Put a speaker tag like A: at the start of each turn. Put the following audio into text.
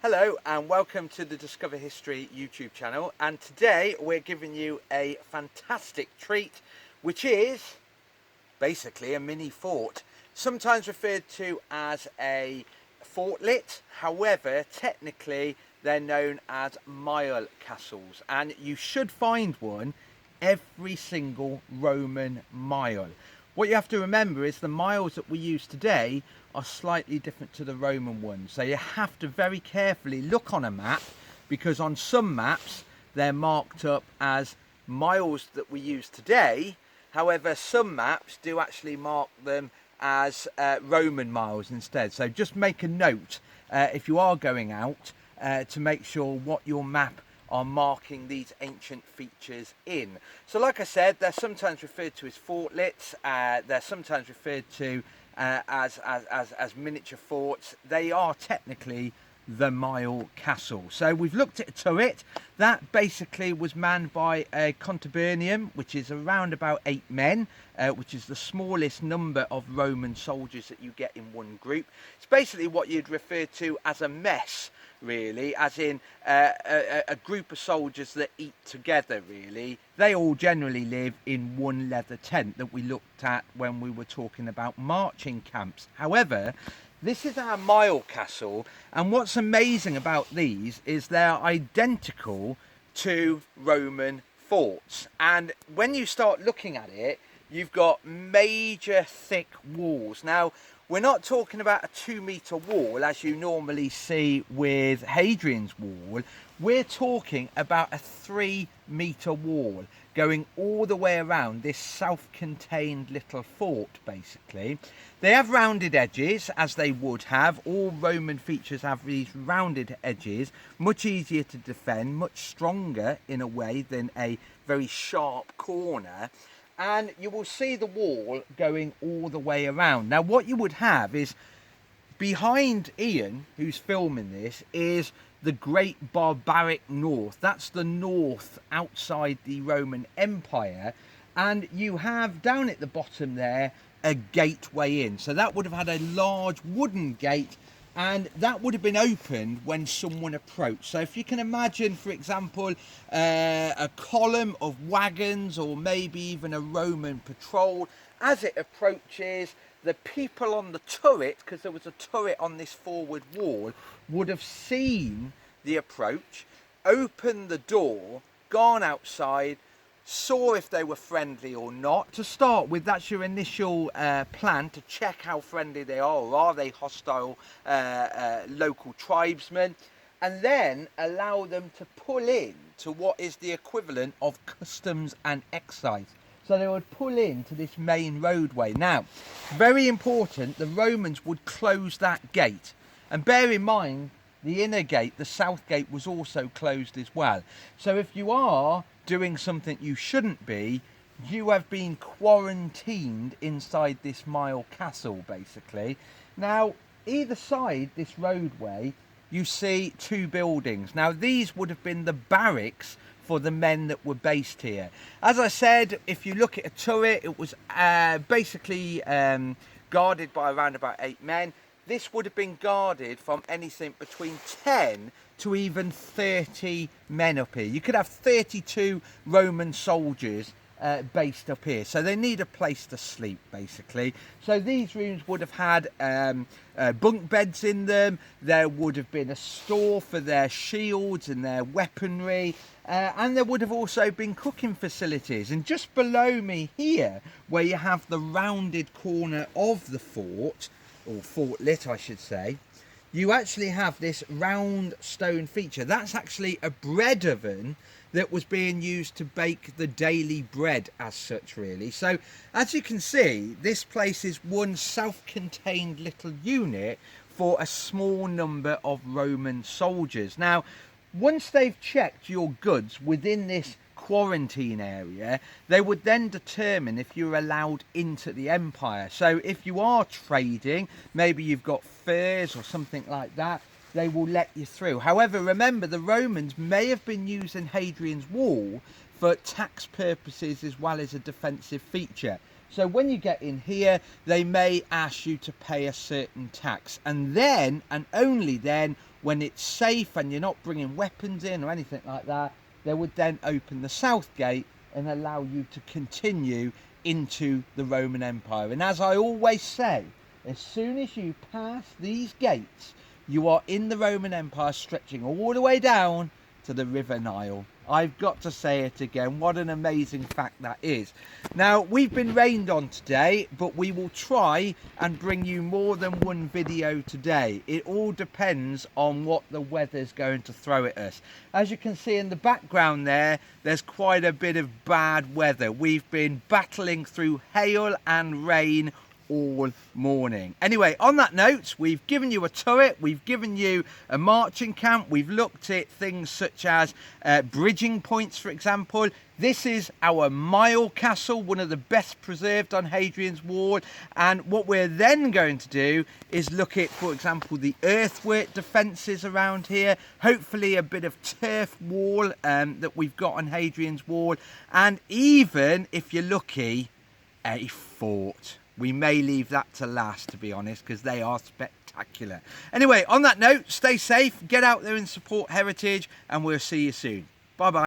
A: Hello and welcome to the Discover History YouTube channel, and today we're giving you a fantastic treat, which is basically a mini fort, sometimes referred to as a fortlet. However, technically they're known as mile castles, and you should find one every single Roman mile. What you have to remember is the miles that we use today are slightly different to the Roman ones, so you have to very carefully look on a map, because on some maps they're marked up as miles that we use today. However, some maps do actually mark them as Roman miles instead. So just make a note if you are going out to make sure what your map are marking these ancient features in. So like I said, they're sometimes referred to as fortlets, they're sometimes referred to as miniature forts. They are technically the mile castle. So we've looked at a turret that basically was manned by a contubernarium, which is around about 8 men, which is the smallest number of Roman soldiers that you get in one group. It's basically what you'd refer to as a mess, really, as in a group of soldiers that eat together, really. They all generally live in one leather tent that we looked at when we were talking about marching camps. However, this is our mile castle, and what's amazing about these is they're identical to Roman forts. And when you start looking at it, you've got major thick walls. Now, we're not talking about a 2-meter wall as you normally see with Hadrian's Wall. We're talking about a 3-meter wall going all the way around this self-contained little fort, basically. They have rounded edges, as they would have. All Roman features have these rounded edges, much easier to defend, much stronger in a way than a very sharp corner. And you will see the wall going all the way around. Now, what you would have is, behind Ian, who's filming this, is the great barbaric north. That's the north outside the Roman Empire. And you have down at the bottom there a gateway in. So that would have had a large wooden gate, and that would have been opened when someone approached. So if you can imagine, for example, a column of wagons, or maybe even a Roman patrol, as it approaches, the people on the turret, because there was a turret on this forward wall, would have seen the approach, opened the door, gone outside, saw if they were friendly or not. To start with, that's your initial plan to check how friendly they are, or are they hostile local tribesmen, and then allow them to pull in to what is the equivalent of customs and excise. So they would pull into this main roadway. Now, very important, the Romans would close that gate. And bear in mind, the inner gate, the south gate, was also closed as well. So if you are doing something you shouldn't be, you have been quarantined inside this mile castle, basically. Now, either side this roadway, you see 2 buildings. Now, these would have been the barracks for the men that were based here. As I said, if you look at a turret, it was basically guarded by around about 8 men. This would have been guarded from anything between 10 to even 30 men up here. You could have 32 Roman soldiers based up here, so they need a place to sleep, basically. So these rooms would have had bunk beds in them. There would have been a store for their shields and their weaponry, and there would have also been cooking facilities. And just below me here, where you have the rounded corner of the fort, or fortlet I should say, you actually have this round stone feature. That's actually a bread oven that was being used to bake the daily bread as such, really. So as you can see, this place is one self-contained little unit for a small number of Roman soldiers. Now, once they've checked your goods within this quarantine area, they would then determine if you're allowed into the empire. So if you are trading, maybe you've got furs or something like that, they will let you through. However, remember, the Romans may have been using Hadrian's Wall for tax purposes as well as a defensive feature. So when you get in here, they may ask you to pay a certain tax, and then, and only then, when it's safe and you're not bringing weapons in or anything like that, they would then open the south gate and allow you to continue into the Roman Empire. And as I always say, as soon as you pass these gates, you are in the Roman Empire, stretching all the way down to the River Nile. I've got to say it again, what an amazing fact that is. Now, we've been rained on today, but we will try and bring you more than one video today. It all depends on what the weather's going to throw at us. As you can see in the background there's quite a bit of bad weather. We've been battling through hail and rain all morning. Anyway, on that note, we've given you a turret, we've given you a marching camp, we've looked at things such as bridging points, for example. This is our Mile Castle, one of the best preserved on Hadrian's Wall, and what we're then going to do is look at, for example, the earthwork defences around here, hopefully a bit of turf wall that we've got on Hadrian's Wall, and even, if you're lucky, a fort. We may leave that to last, to be honest, because they are spectacular. Anyway, on that note, stay safe, get out there and support heritage, and we'll see you soon. Bye-bye.